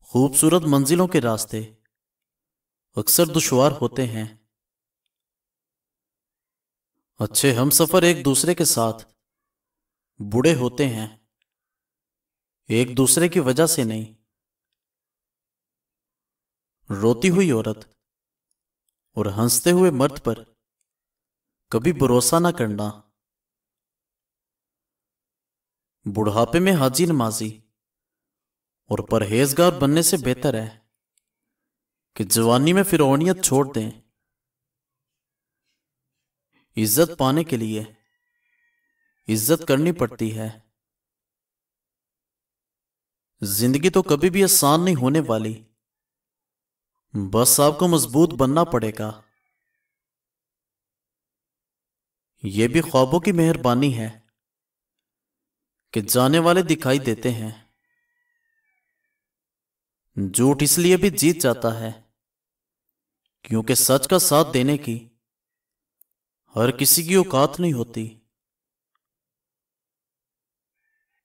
خوبصورت منزلوں کے راستے اکثر دشوار ہوتے ہیں۔ اچھے ہم سفر ایک دوسرے کے ساتھ بڑے ہوتے ہیں، ایک دوسرے کی وجہ سے نہیں۔ روتی ہوئی عورت اور ہنستے ہوئے مرد پر کبھی بھروسہ نہ کرنا۔ بڑھاپے میں حاجی نمازی اور پرہیزگار بننے سے بہتر ہے کہ جوانی میں فرعونیت چھوڑ دیں۔ عزت پانے کے لیے عزت کرنی پڑتی ہے۔ زندگی تو کبھی بھی آسان نہیں ہونے والی، بس آپ کو مضبوط بننا پڑے گا۔ یہ بھی خوابوں کی مہربانی ہے کہ جانے والے دکھائی دیتے ہیں۔ جھوٹ اس لیے بھی جیت جاتا ہے کیونکہ سچ کا ساتھ دینے کی ہر کسی کی اوقات نہیں ہوتی۔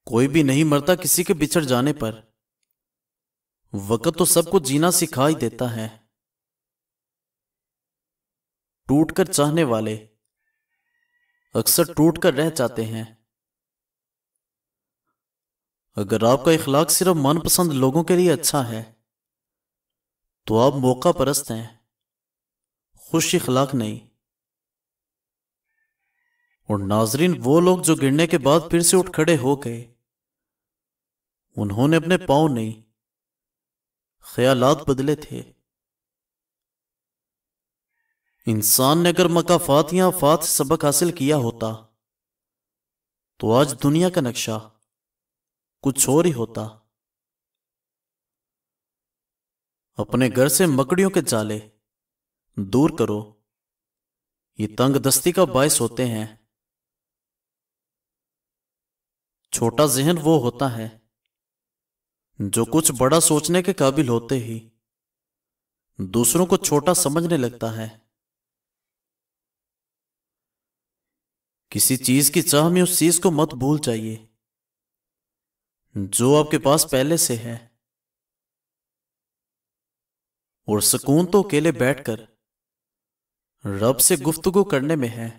کوئی بھی نہیں مرتا کسی کے بچھڑ جانے پر، وقت تو سب کو جینا سکھا ہی دیتا ہے۔ ٹوٹ کر چاہنے والے اکثر ٹوٹ کر رہ جاتے ہیں۔ اگر آپ کا اخلاق صرف من پسند لوگوں کے لیے اچھا ہے تو آپ موقع پرست ہیں، خوش اخلاق نہیں۔ اور ناظرین، وہ لوگ جو گرنے کے بعد پھر سے اٹھ کھڑے ہو گئے، انہوں نے اپنے پاؤں نہیں، خیالات بدلے تھے۔ انسان نے اگر مکافات یا آفات سے سبق حاصل کیا ہوتا تو آج دنیا کا نقشہ کچھ اور ہی ہوتا۔ اپنے گھر سے مکڑیوں کے جالے دور کرو، یہ تنگ دستی کا باعث ہوتے ہیں۔ چھوٹا ذہن وہ ہوتا ہے جو کچھ بڑا سوچنے کے قابل ہوتے ہی دوسروں کو چھوٹا سمجھنے لگتا ہے۔ کسی چیز کی چاہ میں اس چیز کو مت بھول جائیے جو آپ کے پاس پہلے سے ہے، اور سکون تو اکیلے بیٹھ کر رب سے گفتگو کرنے میں ہے۔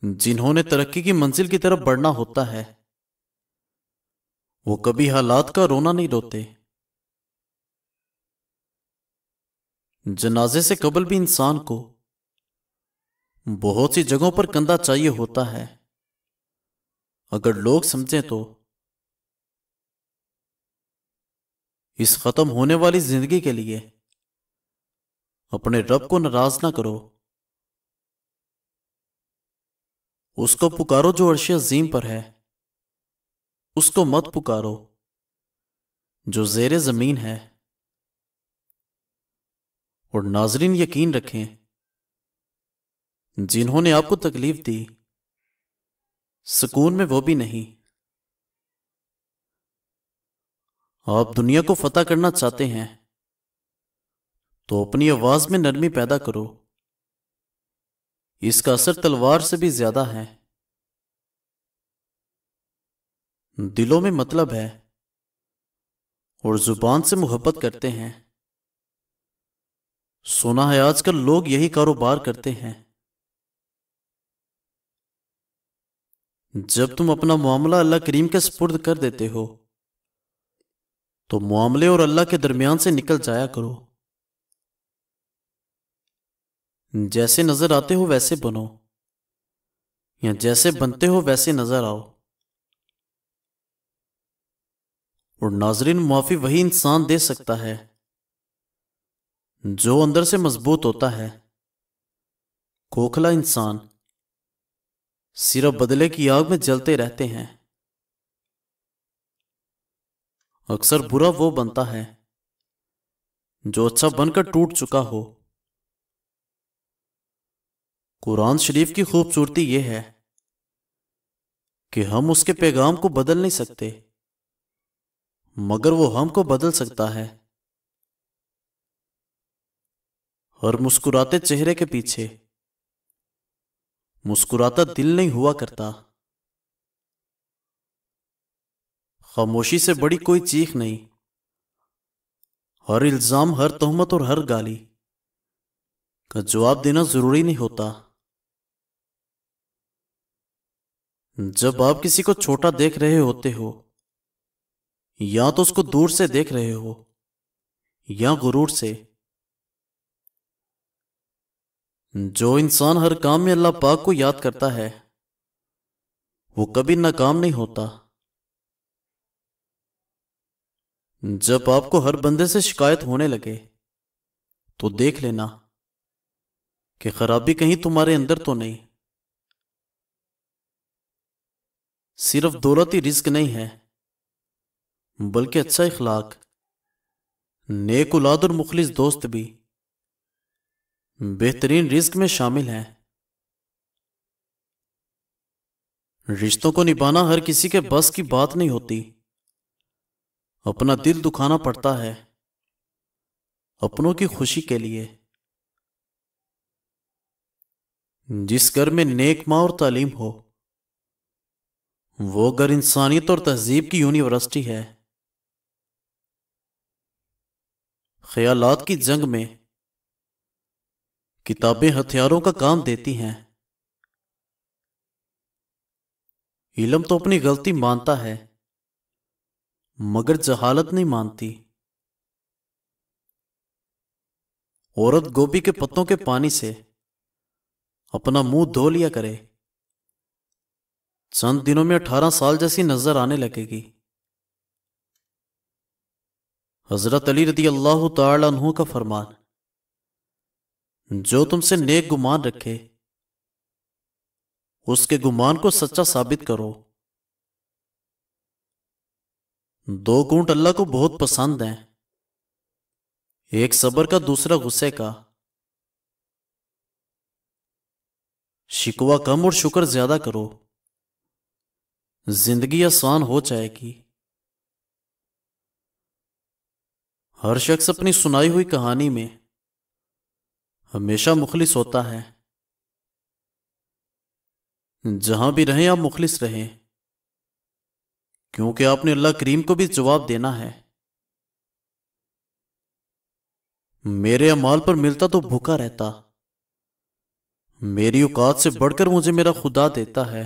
جنہوں نے ترقی کی منزل کی طرف بڑھنا ہوتا ہے وہ کبھی حالات کا رونا نہیں روتے۔ جنازے سے قبل بھی انسان کو بہت سی جگہوں پر کندھا چاہیے ہوتا ہے، اگر لوگ سمجھیں تو۔ اس ختم ہونے والی زندگی کے لیے اپنے رب کو ناراض نہ کرو، اس کو پکارو جو عرش عظیم پر ہے، اس کو مت پکارو جو زیر زمین ہے۔ اور ناظرین، یقین رکھیں، جنہوں نے آپ کو تکلیف دی سکون میں وہ بھی نہیں۔ آپ دنیا کو فتح کرنا چاہتے ہیں تو اپنی آواز میں نرمی پیدا کرو، اس کا اثر تلوار سے بھی زیادہ ہے۔ دلوں میں مطلب ہے اور زبان سے محبت کرتے ہیں۔ سنا ہے آج کل لوگ یہی کاروبار کرتے ہیں۔ جب تم اپنا معاملہ اللہ کریم کے سپرد کر دیتے ہو تو معاملے اور اللہ کے درمیان سے نکل جایا کرو۔ جیسے نظر آتے ہو ویسے بنو، یا جیسے بنتے ہو ویسے نظر آؤ۔ اور ناظرین، معافی وہی انسان دے سکتا ہے جو اندر سے مضبوط ہوتا ہے۔ کھوکھلا انسان صرف بدلے کی آگ میں جلتے رہتے ہیں۔ اکثر برا وہ بنتا ہے جو اچھا بن کر ٹوٹ چکا ہو۔ قرآن شریف کی خوبصورتی یہ ہے کہ ہم اس کے پیغام کو بدل نہیں سکتے مگر وہ ہم کو بدل سکتا ہے۔ ہر مسکراتے چہرے کے پیچھے مسکراتا دل نہیں ہوا کرتا۔ خاموشی سے بڑی کوئی چیخ نہیں۔ ہر الزام، ہر تہمت اور ہر گالی کا جواب دینا ضروری نہیں ہوتا۔ جب آپ کسی کو چھوٹا دیکھ رہے ہوتے ہو، یا تو اس کو دور سے دیکھ رہے ہو یا غرور سے۔ جو انسان ہر کام میں اللہ پاک کو یاد کرتا ہے وہ کبھی ناکام نہیں ہوتا۔ جب آپ کو ہر بندے سے شکایت ہونے لگے تو دیکھ لینا کہ خرابی کہیں تمہارے اندر تو نہیں۔ صرف دولت ہی رزق نہیں ہے، بلکہ اچھا اخلاق، نیک اولاد اور مخلص دوست بھی بہترین رزق میں شامل ہیں۔ رشتوں کو نبھانا ہر کسی کے بس کی بات نہیں ہوتی۔ اپنا دل دکھانا پڑتا ہے اپنوں کی خوشی کے لیے۔ جس گھر میں نیک ماں اور تعلیم ہو وہ گھر انسانیت اور تہذیب کی یونیورسٹی ہے۔ خیالات کی جنگ میں کتابیں ہتھیاروں کا کام دیتی ہیں۔ علم تو اپنی غلطی مانتا ہے مگر جہالت نہیں مانتی۔ عورت گوبھی کے پتوں کے پانی سے اپنا منہ دھو لیا کرے، چند دنوں میں 18 سال جیسی نظر آنے لگے گی۔ حضرت علی رضی اللہ تعالی عنہ کا فرمان، جو تم سے نیک گمان رکھے اس کے گمان کو سچا ثابت کرو۔ 2 گھونٹ اللہ کو بہت پسند ہیں، ایک صبر کا، دوسرا غصے کا۔ شکوہ کم اور شکر زیادہ کرو، زندگی آسان ہو جائے گی۔ ہر شخص اپنی سنائی ہوئی کہانی میں ہمیشہ مخلص ہوتا ہے۔ جہاں بھی رہیں آپ مخلص رہیں، کیونکہ آپ نے اللہ کریم کو بھی جواب دینا ہے۔ میرے اعمال پر ملتا تو بھوکا رہتا، میری اوقات سے بڑھ کر مجھے میرا خدا دیتا ہے۔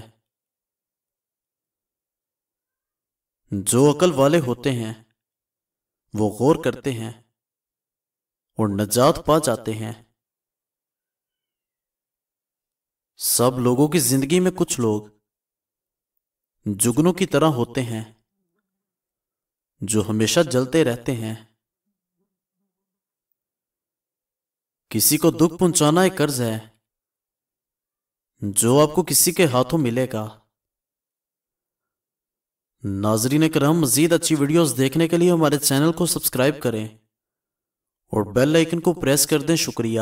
جو عقل والے ہوتے ہیں وہ غور کرتے ہیں اور نجات پا جاتے ہیں۔ سب لوگوں کی زندگی میں کچھ لوگ جگنوں کی طرح ہوتے ہیں جو ہمیشہ جلتے رہتے ہیں۔ کسی کو دکھ پہنچانا ایک قرض ہے جو آپ کو کسی کے ہاتھوں ملے گا۔ ناظرین کرام، مزید اچھی ویڈیوز دیکھنے کے لیے ہمارے چینل کو سبسکرائب کریں اور بیل آئیکن کو پریس کر دیں۔ شکریہ۔